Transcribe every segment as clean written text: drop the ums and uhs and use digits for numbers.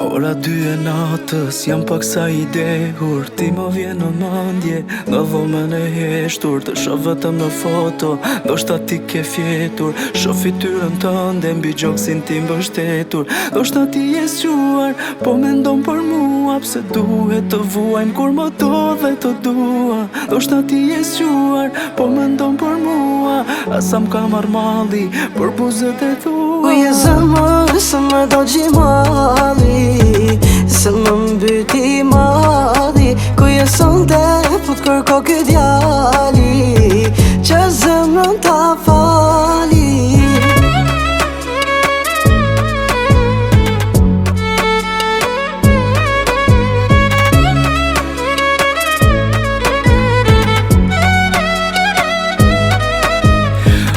Ora 2 e natës, jam pak sa i dehur. Ti më vjen në mendje, në dhomën e heshtur. Të shoh vetëm në foto, ndoshta ti ke fjetur. Shoh fytyrën tënde mbi gjoksin tim mbështetur. Ndoshta ti je zgjuar, po mendon për mua. Pse duhet të vuajmë kur më do dhe të dua. Ndoshta ti je zgjuar, po mendon për mua. Asa m'ka marr malli për buzët e tua. Ku je zemër, se më do gjimali, se më mbyti madhi. Ku je sonde, po t'kërko ky djali, që zemrën ta fali.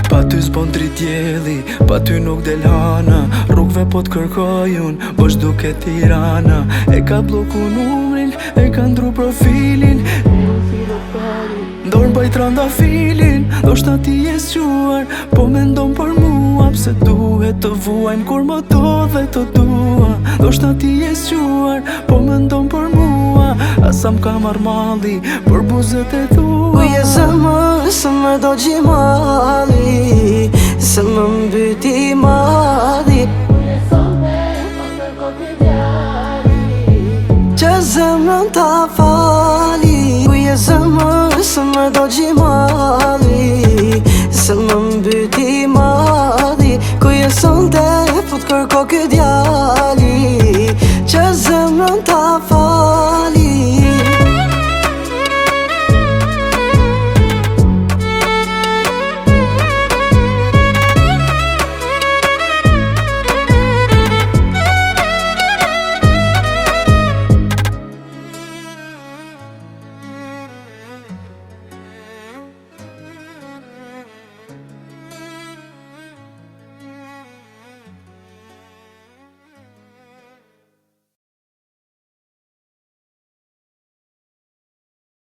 Pa ty s'bon drit djeli, pa ty nuk del hana. Rrugve po t'kërkojun, bosh duke Tirana. E ka bloku numrin, e ka ndru profilin. Ndor mbaj trandafilin, ndoshta ti je zgjuar, po mendon për mua. Pse duhet të vuajmë kur më do dhe të dua. Ndoshta ti je zgjuar, po mendon për mua. Asa m'ka marr malli për buzët e tua. Ku je zemër, se më do gjimali, se më mbyti madhi. Që zemrën ta fali. Ku je zemër, se më do gjimali,